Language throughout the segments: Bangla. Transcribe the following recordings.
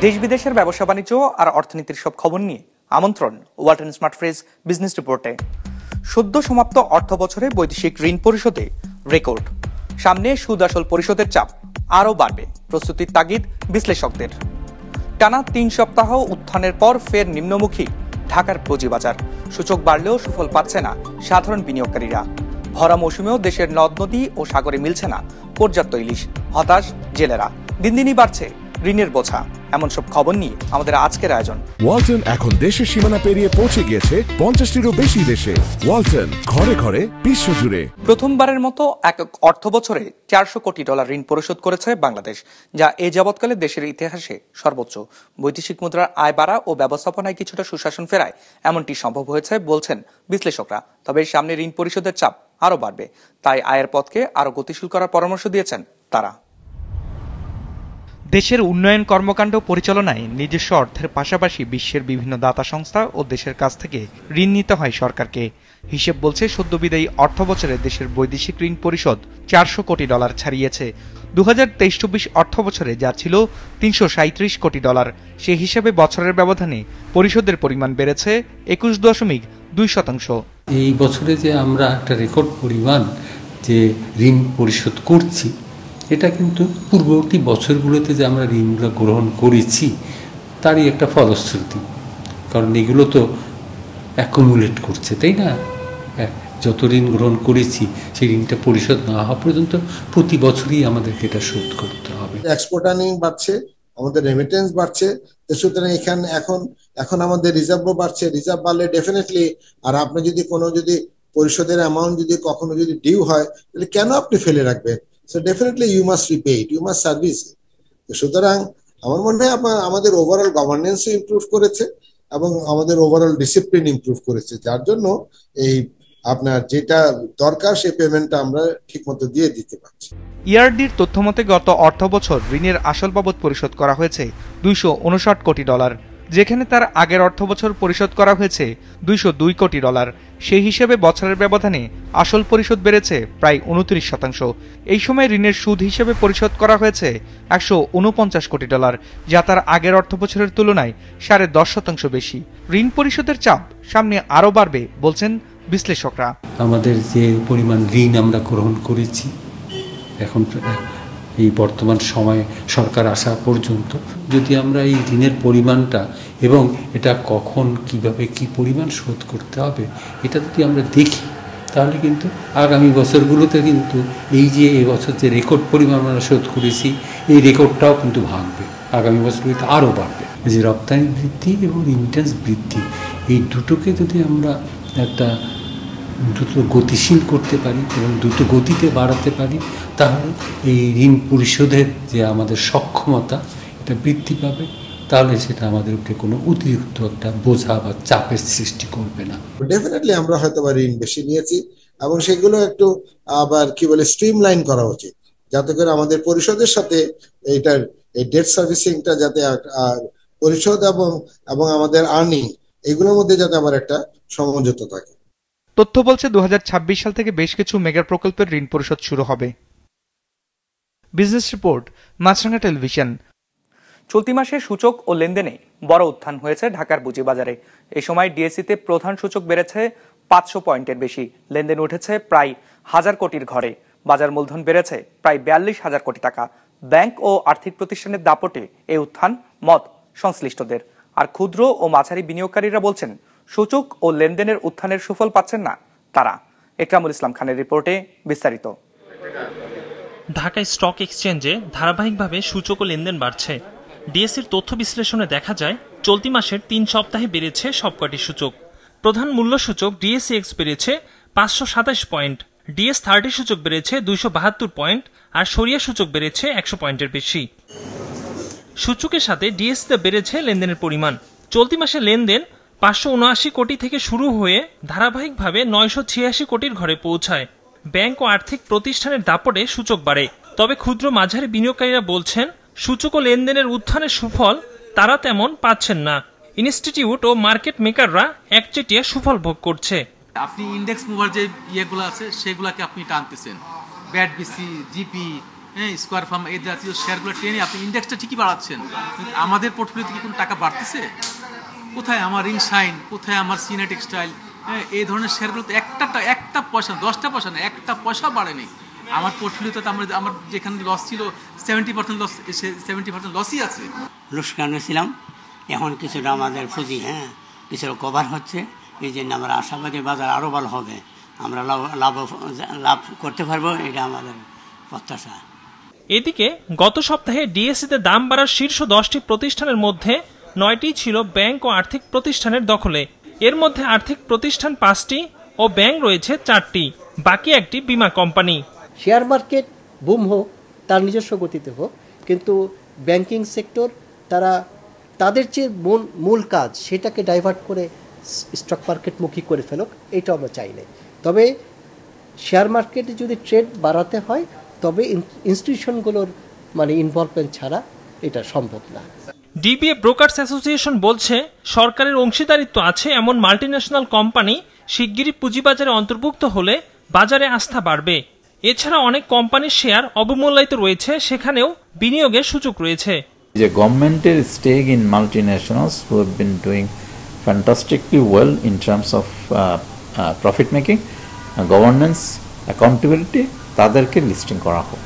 দেশ বিদেশের ব্যবসা বাণিজ্য আর অর্থনীতির সব খবর নিয়ে আমন্ত্রণ ওয়ালটন স্মার্ট ফ্রিজ বিজনেস রিপোর্টে। সদ্য সমাপ্ত অর্থ বছরে বৈদেশিক ঋণ পরিশোধে রেকর্ড, সামনে সুদ আসল পরিশোধের চাপ আরও বাড়বে, প্রস্তুতির তাগিদ বিশ্লেষকদের। টানা ৩ সপ্তাহ উত্থানের পর ফের নিম্নমুখী ঢাকার পুঁজিবাজার, সূচক বাড়লেও সুফল পাচ্ছে না সাধারণ বিনিয়োগকারীরা। ভরা মৌসুমেও দেশের নদ নদী ও সাগরে মিলছে না পর্যাপ্ত ইলিশ, হতাশ জেলেরা। দিন দিনই বাড়ছে ঋণের বোঝা। এমন সব খবর নিয়ে আমাদের আজকের আয়োজন। ওয়ালটন এখন দেশের সীমানা পেরিয়ে পৌঁছে গিয়েছে 50টিরও বেশি দেশে। ওয়ালটন, ঘরে ঘরে বিশ্বজুড়ে। প্রথমবারের মতো এক অর্থ বছরে $400 কোটি ঋণ পরিশোধ করেছে বাংলাদেশ, যা এ যাবৎকালে দেশের ইতিহাসে সর্বোচ্চ। বৈদেশিক মুদ্রার আয় বাড়া ও ব্যবস্থাপনায় কিছুটা সুশাসন ফেরায় এমনটি সম্ভব হয়েছে বলছেন বিশ্লেষকরা। তবে সামনে ঋণ পরিশোধের চাপ আরও বাড়বে, তাই আয়ের পথকে আরও গতিশীল করার পরামর্শ দিয়েছেন তারা। দেশের উন্নয়ন কর্মকাণ্ড পরিচালনায় নিজস্ব অর্থের পাশাপাশি বিশ্বের বিভিন্ন দাতা সংস্থা ও দেশের কাছ থেকে ঋণ নিতে হয় সরকারকে। হিসেব বলছে সদ্যবিদায়ী অর্থ বছরে দেশের বৈদেশিক ঋণ পরিশোধ $400 কোটি ছাড়িয়েছে। 2023-24 অর্থ বছরে যা ছিল $337 কোটি। সেই হিসেবে বছরের ব্যবধানে পরিশোধের পরিমাণ বেড়েছে 21.2%। এই বছরে যে আমরা একটা রেকর্ড পরিমাণ যে ঋণ পরিশোধ করছি, এটা কিন্তু পূর্ববর্তী বছরগুলোতে যে আমরা ঋণগুলো গ্রহণ করেছি তারই একটা ফলশ্রুতি। কারণ এগুলো তো অ্যাকুমুলেট করছে, তাই না? যত ঋণ গ্রহণ করেছি সেই ঋণটা পরিশোধ না হওয়া পর্যন্ত প্রতি বছরই আমাদেরকে এটা শোধ করতে হবে। এক্সপোর্ট আর্নিং বাড়ছে, আমাদের রেমিটেন্স বাড়ছে, সুতরাং এখন আমাদের রিজার্ভও বাড়ছে। রিজার্ভ বাড়লে ডেফিনেটলি, আর আপনি যদি পরিশোধের অ্যামাউন্ট যদি কখনো যদি ডিউ হয়, তাহলে কেন আপনি ফেলে রাখবেন? So definitely you must repay it, you must service it. সুতরাং আমার মনে হয় আমাদের ওভারঅল গভর্নেন্স ইমপ্রুভ করেছে এবং আমাদের ওভারঅল ডিসিপ্লিন ইমপ্রুভ করেছে, যার জন্য এই আপনার যেটা দরকার সেই পেমেন্টটা আমরা ঠিকমতো দিয়ে দিতে পারছি। ইআরডির তথ্য মতে গত অর্থ বছর ঋণের আসল বাবদ পরিশোধ করা হয়েছে $259 কোটি, যেখানে তার আগের অর্থ বছর পরিশোধ করা হয়েছে $202 কোটি। সেই হিসেবে বছরের ব্যবধানে আসল পরিশোধ বেড়েছে প্রায় 29%। এই সময় ঋণের সুদ হিসেবে পরিশোধ করা হয়েছে $149 কোটি, যা তার আগের অর্থ বছরের তুলনায় 10.5% বেশি। ঋণ পরিশোধের চাপ সামনে আরও বাড়বে বলছেন বিশ্লেষকরা। আমাদের যে পরিমাণ ঋণ আমরা গ্রহণ করেছি এখন এই বর্তমান সময়ে সরকার আসা পর্যন্ত, যদি আমরা এই ঋণের পরিমাণটা এবং এটা কখন কিভাবে কি পরিমাণ শোধ করতে হবে এটা যদি আমরা দেখি, তাহলে কিন্তু আগামী বছরগুলোতে কিন্তু এই যে এবছর যে রেকর্ড পরিমাণ আমরা শোধ করেছি এই রেকর্ডটাও কিন্তু ভাঙবে, আগামী বছরগুলিতে আরও বাড়বে। যে রপ্তানি বৃদ্ধি এবং রিমিটেন্স বৃদ্ধি, এই দুটোকে যদি আমরা একটা দ্রুত গতিশীল করতে পারি এবং দ্রুত গতিতে বাড়াতে পারি, তাহলে এই ঋণ পরিশোধের যে আমাদের সক্ষমতা এটা বৃদ্ধি পাবে। তাহলে সেটা আমাদের উপরে কোনো অতিরিক্ত একটা বোঝা বা চাপের সৃষ্টি করবে না। ডেফিনেটলি আমরা হয়তো ঋণ বেশি নিয়েছি এবং সেগুলো একটু আবার স্ট্রিমলাইন করা উচিত, যাতে করে আমাদের পরিশোধের সাথে এইটার এই ডেট সার্ভিসিংটা যাতে পরিশোধ এবং আমাদের আর্নিং এগুলোর মধ্যে যাতে আবার একটা সমঝোতা থাকে। তথ্য বলছে 2026 সাল থেকে বেশ কিছু মেগা প্রকল্পের ঋণ পরিশোধ শুরু হবে। বিজনেস রিপোর্ট, মাছরাঙা টেলিভিশন। চলতি মাসে সূচক ও লেনদেনে বড় উত্থান হয়েছে ঢাকার পুঁজিবাজারে। এই সময় ডিএসইতে প্রধান সূচক বেড়েছে 500 পয়েন্টের বেশি, লেনদেন উঠেছে প্রায় 1000 কোটির ঘরে। বাজার মূলধন বেড়েছে প্রায় 42,000 কোটি টাকা। ব্যাংক ও আর্থিক প্রতিষ্ঠানের দাপটে এই উত্থান মত সংশ্লিষ্টদের। আর ক্ষুদ্র ও মাঝারি বিনিয়োগকারীরা বলছেন সূচক ও লেনদেনের উত্থানের সুফল পাচ্ছেন না তারা। একরামুল ইসলাম খানের রিপোর্টে বিস্তারিত। ঢাকা স্টক এক্সচেঞ্জে ধারাবাহিকভাবে সূচক ও লেনদেন বাড়ছে। ডিএসইর তথ্য বিশ্লেষণে দেখা যায় চলতি মাসের 3 সপ্তাহে বেড়েছে সবকটি সূচক। প্রধান মূল্য সূচক ডিএসইএক্স বেড়েছে 527 পয়েন্ট, ডিএস30 সূচক বেড়েছে 272 পয়েন্ট, আর সরিয়া সূচক বেড়েছে 100 পয়েন্টের বেশি। সূচকের সাথে ডিএসইতে বেড়েছে লেনদেনের পরিমাণ। চলতি মাসে লেনদেন 579 কোটি থেকে শুরু হয়ে ধারাবাহিকভাবে 986 কোটির ঘরে পৌঁছায়। ব্যাংক ও আর্থিক প্রতিষ্ঠানের দাপটে সূচক বাড়ে। তবে ক্ষুদ্র মাঝারি বিনিয়োগকারীরা বলছেন সূচক ও লেনদেনের উত্থানের সুফল তারা তেমন পাচ্ছেন না। ইনস্টিটিউট ও মার্কেট মেকাররা একচেটিয়া সুফল ভোগ করছে। আপনি ইন্ডেক্স মুভার যে ইয়েগুলো আছে সেগুলোকে আপনি টানতেছেন, ব্যাট বিসি, জিপি, হ্যাঁ, স্কোয়ার ফার্ম এই জাতীয় শেয়ারগুলো টেনে আপনি ইন্ডেক্সটা ঠিকই বাড়াচ্ছেন, কিন্তু আমাদের পোর্টফোলিওতে কি কোনো টাকা বাড়তেছে? কোথায় আমার রিং শাইন, কোথায় আমার সিনা টেক্সটাইল, হ্যাঁ, এই ধরনের শেয়ারগুলোতে একটা পয়সা, 10টা পয়সা না, একটা পয়সা বাড়েনি। আমার পোর্টফোলিওতে আমার যেখানে লস ছিল 70% লসই আছে। লোকসানে ছিলাম, এখন কিছুটা আমাদের পুঁজি কিছুটা কভার হচ্ছে, এই জন্য আমরা আশাবাদী বাজার আরও ভালো হবে, আমরা লাভ করতে পারবো, এটা আমাদের প্রত্যাশা। এদিকে গত সপ্তাহে ডিএসসিতে দাম বাড়ার শীর্ষ 10টি প্রতিষ্ঠানের মধ্যে 9টি ছিল ব্যাংক ও আর্থিক প্রতিষ্ঠানের দখলে। এর মধ্যে আর্থিক প্রতিষ্ঠান 5টি ও ব্যাংক রয়েছে 4টি, বাকি একটি বীমা কোম্পানি। শেয়ার মার্কেট বুম হোক, তার নিজস্ব গতিতে হোক, কিন্তু ব্যাংকিং সেক্টর তাদের যে মূল কাজ সেটাকে ডাইভার্ট করে স্টক মার্কেটমুখী করে ফেলুক, এটা আমরা চাই না। তবে শেয়ার মার্কেটে যদি ট্রেড বাড়াতে হয় তবে ইনস্টিটিউশনগুলোর ইনভলভমেন্ট ছাড়া এটা সম্ভব না। ডিবিএ ব্রোকার্স অ্যাসোসিয়েশন বলছে, সরকারের অংশীদারিত্ব আছে এমন মাল্টিন্যাশনাল কোম্পানি শিগগিরই পুঁজিবাজারে অন্তর্ভুক্ত হলে বাজারে আস্থা বাড়বে। এছাড়া অনেক কোম্পানির শেয়ার অবমূল্যায়িত রয়েছে, সেখানেও বিনিয়োগের সুযোগ রয়েছে। যে গভর্নমেন্টের stake in multinationals who have been doing fantastically well in terms of profit making, governance, accountability, তাদেরকে লিস্টিং করা হোক।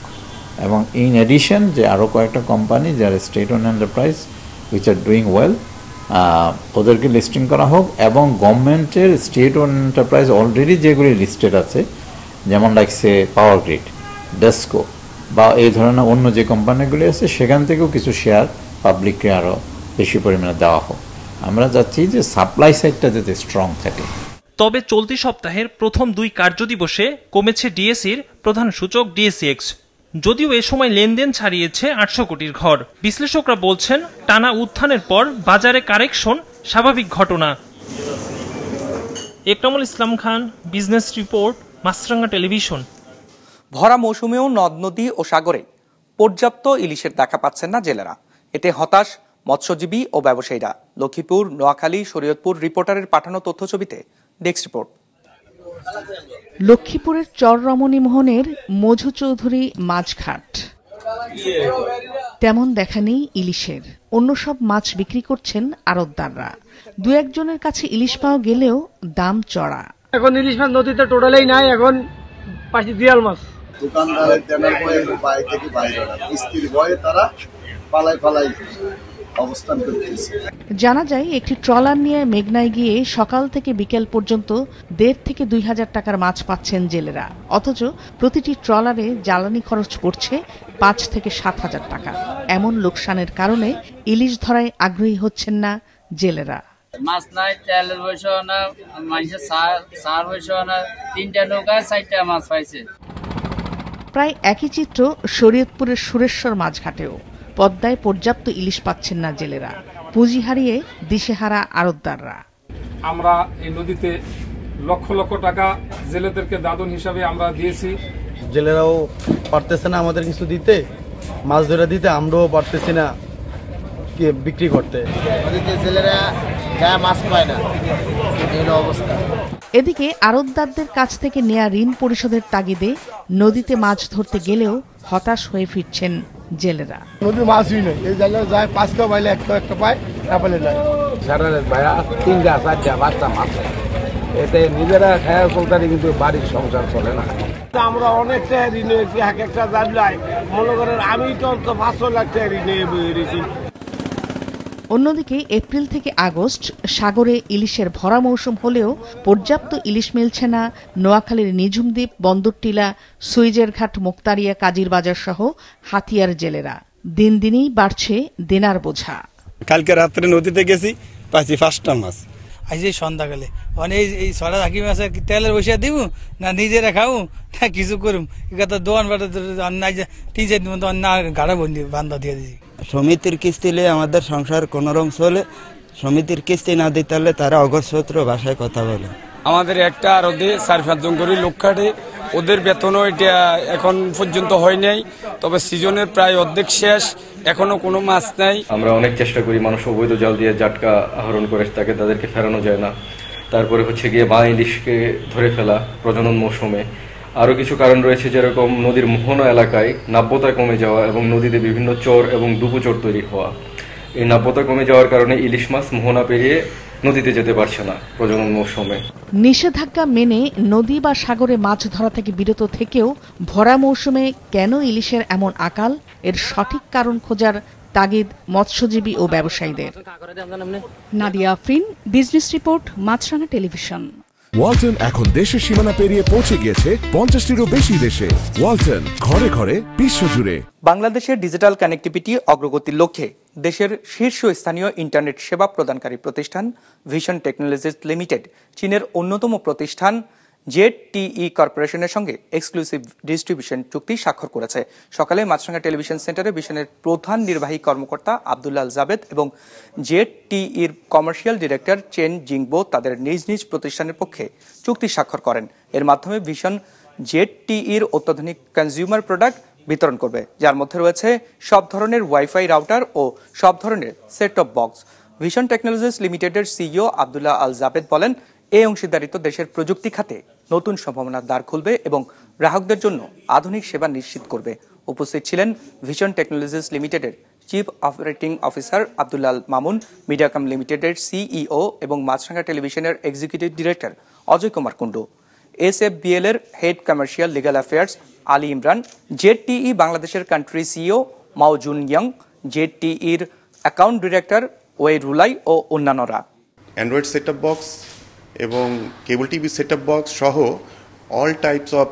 এবং ইন এডিশন যে আরও কয়েকটা কোম্পানি যারা state own enterprise which are doing well, ওদেরকে লিস্টিং করা হোক। এবং গভর্নমেন্টের স্টেট ওন এন্টারপ্রাইজ অলরেডি যেগুলি লিস্টেড আছে, যেমন লাইকসে পাওয়ার গ্রিড, ডেস্কো বা এই ধরনের অন্য যে কোম্পানিগুলি আছে, সেখান থেকেও কিছু শেয়ার পাবলিককে আরও বেশি পরিমাণে দেওয়া হোক। আমরা চাচ্ছি যে সাপ্লাই সাইডটা যাতে স্ট্রং থাকে। তবে চলতি সপ্তাহের প্রথম 2 কার্যদিবসে কমেছে ডিএসসির প্রধান সূচক ডিএসইএক্স, যদিও এ সময় লেনদেন ছাড়িয়েছে 800 কোটির ঘর। বিশ্লেষকরা বলছেন, টানা উত্থানের পর বাজারে কারেকশন স্বাভাবিক ঘটনা। একরামুল ইসলাম খান, বিজনেস রিপোর্ট, মাছরাঙা টেলিভিশন। ভরা মৌসুমেও নদ নদী ও সাগরে পর্যাপ্ত ইলিশের দেখা পাচ্ছেন না জেলেরা, এতে হতাশ মৎস্যজীবী ও ব্যবসায়ীরা। লক্ষ্মীপুর, নোয়াখালী, শরীয়তপুর রিপোর্টারের পাঠানো তথ্যছবিতে ডেস্ক রিপোর্ট। লক্ষ্মীপুরের চর রমণীমোহনের মধু চৌধুরী মাছঘাট, তেমন দেখা নেই ইলিশের। অন্য সব মাছ বিক্রি করছেন আড়তদাররা। 2-1 জনের কাছে ইলিশ পাওয়া গেলেও দাম চড়া। এখন ইলিশ মাছ নদীতে টোটালেই নাই, এখন পাশে দিয়াল মাছ। দোকানদারের দেনার ভয়ে বাড়ি থেকে বাইরে না, স্ত্রীর ভয়ে তারা পালাই অবস্থান করতেছে। জানা যায়, একটি ট্রলার নিয়ে মেঘনায় গিয়ে সকাল থেকে বিকেল পর্যন্ত 1,500 থেকে 2,000 টাকার মাছ পাচ্ছেন জেলেরা। অথচ প্রতিটি ট্রলারে জ্বালানি খরচ পড়ছে 5 থেকে 7,000 টাকা। এমন লোকসানের কারণে ইলিশ ধরায় আগ্রহী হচ্ছেন না জেলেরা। মাছ নাই, তেলের পয়সা না, মানুষের সার পয়সা না, 3টা নৌকায় 4টা মাছ পাইছে। প্রায় একই চিত্র শরীয়তপুরের সুরেশ্বর মাছঘাটেও। পদ্মায় পর্যাপ্ত ইলিশ পাচ্ছেন না জেলেরা, পুঁজি হারিয়ে দিশেহারা আড়তদাররা। আমরা এই নদীতে লক্ষ লক্ষ টাকা জেলেদেরকে দাদন হিসাবে আমরা দিয়েছি, জেলেরাও পারতেছে না আমাদের কিছু দিতে, মাছ ধরে দিতে, আমরাও পারতেছি না বিক্রি করতে। জেলেরা গায়ে মাছ পায় না, এই অবস্থা। এদিকে আড়তদারদের কাছ থেকে নেয়া ঋণ পরিশোধের তাগিদে নদীতে মাছ ধরতে গেলেও হতাশ হয়ে ফিরছেন জেলেরা। নদীর মাছই নেই, এই জেলে যায় 5টা পাইলে একটা পায়, না পাইলে নাই। সারা ভাইয়া 3টা 4টা 5টা মাছ, এতে নিজেরা খায়া চলতে, কিন্তু বাড়ির সংসার চলে না। আমরা অনেকটা ঋণ হয়েছি, এক একটা জানলাই মনে করেন আমি তো 500 লাখ টাকা ঋণে বেরিয়েছি। অন্যদিকে এপ্রিল থেকে আগস্ট সাগরে ইলিশের ভরা মৌসুম হলেও পর্যাপ্ত ইলিশ মিলছে না নোয়াখালীর নিঝুমদ্বীপ, বন্দরটিলা, সুইজের ঘাট, মুক্তারিয়া, কাজীর বাজার সহ হাতিয়ার জেলেরা। দিন দিনই বাড়ছে দেনার বোঝা। কালকে রাত্রে নদীতে গেছি, পাইছি 5টা মাছ। আজ সন্ধ্যাকালে এই ছড়া রাখি মাছে তেলের পয়সা দিব না, নিজেরা খাও না কিছু করুম, কথা দোয়ান বাটা 3-4 দিন মতো গাড়া বন্দি বান্ধা দিয়ে দিয়েছি। সমিতির কিস্তিলে আমাদের সংসার কোনোরকম চলে, সমিতির কিস্তি না দিতে হলে তারা অগরসূত্র ভাষায় কথা বলে। আমাদের একটা আর ওদের 4-5 জন করে লোক খাটে, ওদের বেতনও এটা এখন পর্যন্ত হয় নাই, তবে সিজনের প্রায় অর্ধেক শেষ, এখনো কোনো মাছ নাই। আমরা অনেক চেষ্টা করি, মানুষ অবৈধ জাল দিয়ে জাটকা আহরণ করে তাদেরকে ফেরানো যায় না। তারপরে হচ্ছে গিয়ে মা ইলিশকে ধরে ফেলা প্রজনন মৌসুমে, আরও কিছু কারণ রয়েছে, যেরকম নদীর মোহনা এলাকায় নাব্যতা কমে যাওয়া এবং নদীতে বিভিন্ন চর এবং ডুবোচর তৈরি হওয়া। এই নাব্যতা কমে যাওয়ার কারণে ইলিশ মাছ মোহনা পেরিয়ে নদীতে যেতে পারছে না প্রজনন মৌসুমে। নিষেধাজ্ঞা মেনে নদী বা সাগরে মাছ ধরা থেকে বিরত থেকেও ভরা মৌসুমে কেন ইলিশের এমন আকাল, এর সঠিক কারণ খোঁজার তাগিদ মৎস্যজীবী ও ব্যবসায়ীদের। নাদিয়া আফরিন, বিজনেস রিপোর্ট, মাছরাঙা টেলিভিশন। ওয়ালটন এখন দেশের সীমানা পেরিয়ে পৌঁছে গিয়েছে 50টিরও বেশি দেশে। ওয়ালটন, ঘরে ঘরে বিশ্বজুড়ে। বাংলাদেশের ডিজিটাল কানেক্টিভিটি অগ্রগতির লক্ষ্যে দেশের শীর্ষস্থানীয় ইন্টারনেট সেবা প্রদানকারী প্রতিষ্ঠান ভিশন টেকনোলজিস লিমিটেড চীনের অন্যতম প্রতিষ্ঠান ZTE কর্পোরেশনের সঙ্গে এক্সক্লুসিভ ডিস্ট্রিবিউশন চুক্তি স্বাক্ষর করেছে। সকালে মাছরাঙা টেলিভিশন সেন্টারে ভিশনের প্রধান নির্বাহী কর্মকর্তা আব্দুল্লাহ আল জাবেদ এবং ZTEর কমার্শিয়াল ডিরেক্টর চেন জিংবো তাদের নিজ নিজ প্রতিষ্ঠানের পক্ষে চুক্তি স্বাক্ষর করেন। এর মাধ্যমে ভিশন ZTEর অত্যাধুনিক কনজিউমার প্রোডাক্ট বিতরণ করবে, যার মধ্যে রয়েছে সব ধরনের ওয়াইফাই রাউটার ও সব ধরনের set top box. Vision technologies লিমিটেডের সিইও আব্দুল্লাহ আল জাবেদ বলেন, এই অংশীদারিত্ব দেশের প্রযুক্তি খাতে নতুন সম্ভাবনার দ্বার খুলবে এবং গ্রাহকদের জন্য আধুনিক সেবা নিশ্চিত করবে। উপস্থিত ছিলেন ভিশন টেকনোলজিস লিমিটেডের chief operating officer Abdullah Al Mamun, Mediacom লিমিটেডের সিইও এবং মাছরাঙা টেলিভিশনের executive director Ajay Kumar Kundu, SFBL এর head commercial legal affairs Ali Imran, ZTE বাংলাদেশের country CEO Mao Jun Yong, ZTEর অ্যাকাউন্ট ডিরেক্টর ওয়ে রুলাই ও অন্যান্যরা। অ্যান্ড্রয়েড সেটআপ বক্স এবং কেবল টিভি সেটআপ বক্স সহ অল টাইপস অফ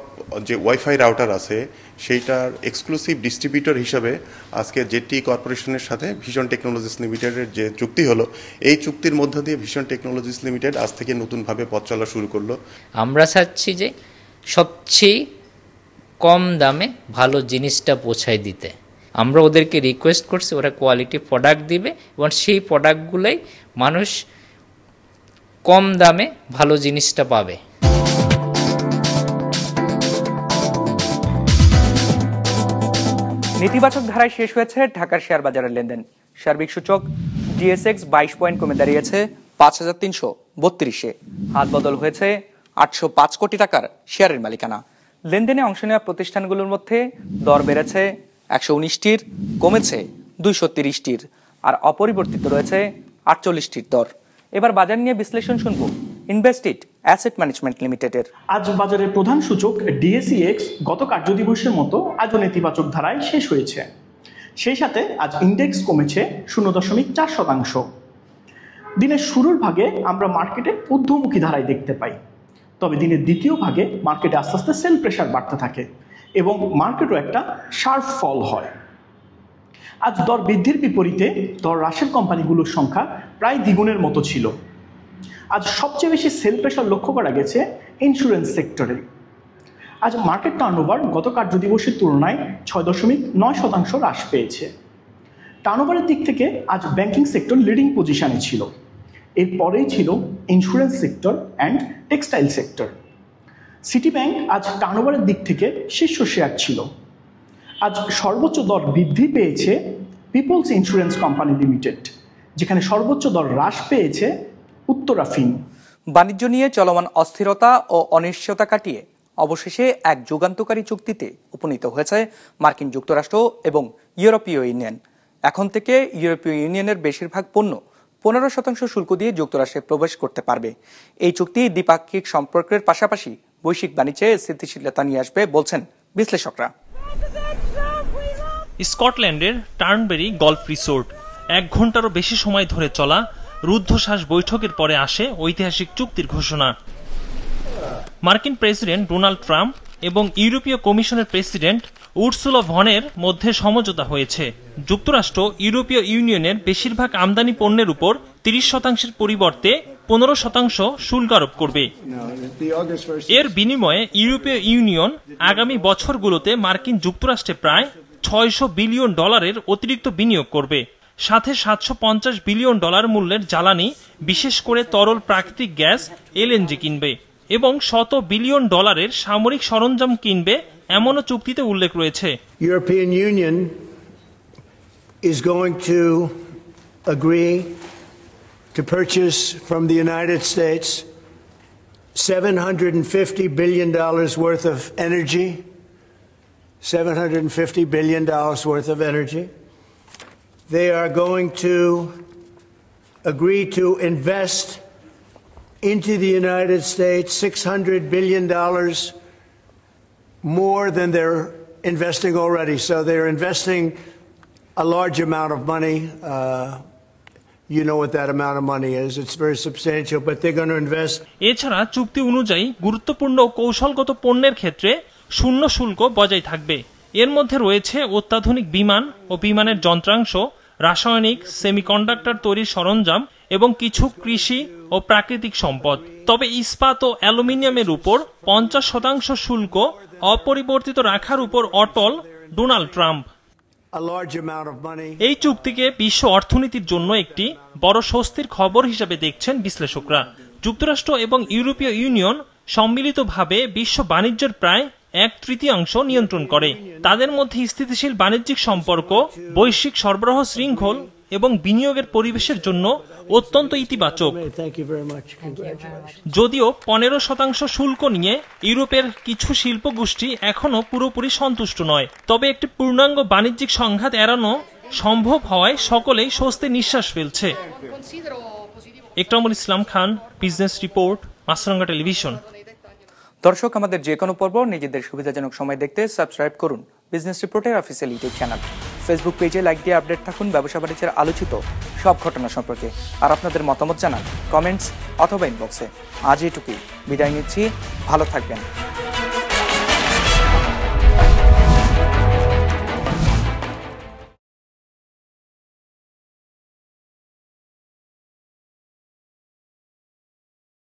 যে ওয়াইফাই রাউটার আছে সেইটার এক্সক্লুসিভ ডিস্ট্রিবিউটর হিসেবে আজকে ZTE কর্পোরেশনের সাথে ভিশন টেকনোলজিস লিমিটেডের যে চুক্তি হলো, এই চুক্তির মধ্য দিয়ে ভিশন টেকনোলজিস লিমিটেড আজ থেকে নতুনভাবে পথ চলা শুরু করলো। আমরা চাচ্ছি যে সবচেয়ে কম দামে ভালো জিনিসটা পৌঁছায় দিতে। আমরা ওদেরকে রিকোয়েস্ট করছি ওরা কোয়ালিটি প্রোডাক্ট দিবে এবং সেই প্রোডাক্টগুলোই মানুষ কম দামে ভালো জিনিসটা পাবে। নেতিবাচক ধারায় শেষ হয়েছে ঢাকার শেয়ার বাজারের লেনদেন। সার্বিক সূচক DSX 22 পয়েন্ট কমে দাঁড়িয়েছে 5332-এ। হাত বদল হয়েছে 805 কোটি টাকার শেয়ারের মালিকানা। লেনদেনে অংশ নেওয়া প্রতিষ্ঠানগুলোর মধ্যে দর বেড়েছে 119টির, কমেছে 230টির, আর অপরিবর্তিত রয়েছে 48টির দর। এবার বাজার নিয়ে বিশ্লেষণ শুনবো ইনভেস্টিড অ্যাসেট ম্যানেজমেন্ট লিমিটেডের। আজ বাজারের প্রধান সূচক DSEX গত কার্যদিবসের মতো আজও নেতিবাচক ধারায় শেষ হয়েছে। সেই সাথে আজ ইন্ডেক্স কমেছে 0.4%। দিনের শুরুর ভাগে আমরা মার্কেটে ঊর্ধ্বমুখী ধারায় দেখতে পাই, তবে দিনের দ্বিতীয় ভাগে মার্কেটে আস্তে আস্তে সেল প্রেশার বাড়তে থাকে এবং মার্কেটও একটা শার্প ফল হয়। আজ দর বৃদ্ধির বিপরীতে দর হ্রাসের কোম্পানিগুলোর সংখ্যা প্রায় দ্বিগুণের মতো ছিল। আজ সবচেয়ে বেশি সেল প্রেশার লক্ষ্য করা গেছে ইন্স্যুরেন্স সেক্টরে। আজ মার্কেট টার্নওভার গত কার্যদিবসের তুলনায় 6.9% হ্রাস পেয়েছে। টার্নওভারের দিক থেকে আজ ব্যাংকিং সেক্টর লিডিং পজিশনে ছিল, এরপরেই ছিল insurance sector and textile sector. City bank আজ টার্নওভারের দিক থেকে শীর্ষ শেয়ার ছিল। আজ সর্বোচ্চ দর বৃদ্ধি পেয়েছে পিপলস ইন্স্যুরেন্স কোম্পানি লিমিটেড, যেখানে সর্বোচ্চ দর হ্রাস পেয়েছে উত্তরা ফিন। বাণিজ্য নিয়ে চলমান অস্থিরতা ও অনিশ্চয়তা কাটিয়ে অবশেষে এক যুগান্তকারী চুক্তিতে উপনীত হয়েছে মার্কিন যুক্তরাষ্ট্র এবং ইউরোপীয় ইউনিয়ন। এখন থেকে ইউরোপীয় ইউনিয়নের বেশিরভাগ পণ্য 15% শুল্ক দিয়ে যুক্তরাষ্ট্রে প্রবেশ করতে পারবে। এই চুক্তি দ্বিপাক্ষিক সম্পর্কের পাশাপাশি বৈশ্বিক বাণিজ্যে স্থিতিশীলতা নিয়ে আসবে বলছেন বিশ্লেষকরা। স্কটল্যান্ডের টার্নবেরি গল্ফ রিসোর্ট 1 ঘন্টারও বেশি সময় ধরে চলা রুদ্ধশ্বাস বৈঠকের পরে আসে ঐতিহাসিক চুক্তির ঘোষণা। মার্কিন প্রেসিডেন্ট ডোনাল্ড ট্রাম্প এবং ইউরোপীয় কমিশনের প্রেসিডেন্ট উর্সুলা ভনের মধ্যে সমঝোতা হয়েছে। যুক্তরাষ্ট্র ইউরোপীয় ইউনিয়নের বেশিরভাগ আমদানি পণ্যের উপর 30% পরিবর্তে 15% শুল্ক আরোপ করবে। এর বিনিময়ে ইউরোপীয় ইউনিয়ন আগামী বছরগুলোতে মার্কিন যুক্তরাষ্ট্রে প্রায় $600 বিলিয়ন অতিরিক্ত বিনিয়োগ করবে। সাথে $750 বিলিয়ন মূল্যের জ্বালানি, বিশেষ করে তরল প্রাকৃতিক গ্যাস LNG কিনবে এবং $100 বিলিয়ন সামরিক সরঞ্জাম কিনবে, এমনও চুক্তিতে উল্লেখ রয়েছে। European Union is going to agree to purchase from the United States $750 billion worth of energy. $750 billion worth of energy. They are going to agree to invest into the United States $600 billion more than they're investing already. So they're investing a large amount of money. You know what that amount of money is. It's very substantial, but they're going to invest. এছাড়া চুক্তি অনুযায়ী গুরুত্বপূর্ণ ও কৌশলগত পণ্যের ক্ষেত্রে শূন্য শুল্ক বজায় থাকবে। এর মধ্যে রয়েছে অত্যাধুনিক বিমান ও বিমানের যন্ত্রাংশ, রাসায়নিক, সেমিকন্ডাক্টর তৈরির সরঞ্জাম এবং কিছু কৃষি ও প্রাকৃতিক সম্পদ। তবে ইস্পাত ও অ্যালুমিনিয়ামের উপর 50% শুল্ক অপরিবর্তিত রাখার উপর অটল ডোনাল্ড ট্রাম্প। এই চুক্তিকে বিশ্ব অর্থনীতির জন্য একটি বড় স্বস্তির খবর হিসেবে দেখছেন বিশ্লেষকরা। যুক্তরাষ্ট্র এবং ইউরোপীয় ইউনিয়ন সম্মিলিতভাবে বিশ্ব বাণিজ্যের প্রায় 1/3 নিয়ন্ত্রণ করে। তাদের মধ্যে স্থিতিশীল বাণিজ্যিক সম্পর্ক, বৈশ্বিক সরবরাহ শৃঙ্খল এবং বিনিয়োগের পরিবেশের জন্য অত্যন্ত ইতিবাচক। যদিও 15% শুল্ক নিয়ে ইউরোপের কিছু শিল্প গোষ্ঠী এখনো পুরোপুরি সন্তুষ্ট নয়, তবে একটি পূর্ণাঙ্গ বাণিজ্যিক সংঘাত এড়ানো সম্ভব হওয়ায় সকলেই স্বস্তির নিঃশ্বাস ফেলছে। একরামুল ইসলাম খান, বিজনেস রিপোর্ট, মাছরাঙা টেলিভিশন। দর্শক, আমাদের যে কোনো পর্ব নিজেদের সুবিধাজনক সময় দেখতে সাবস্ক্রাইব করুন বিজনেস রিপোর্টের অফিসিয়াল ইউটিউব চ্যানেল। ফেসবুক পেজে লাইক দিয়ে আপডেট থাকুন ব্যবসা বাণিজ্যের আলোচিত সব ঘটনা সম্পর্কে। আর আপনাদের মতামত জানান কমেন্টস অথবা ইনবক্সে। আজ এটুকুই, বিদায় নিচ্ছি, ভালো থাকবেন।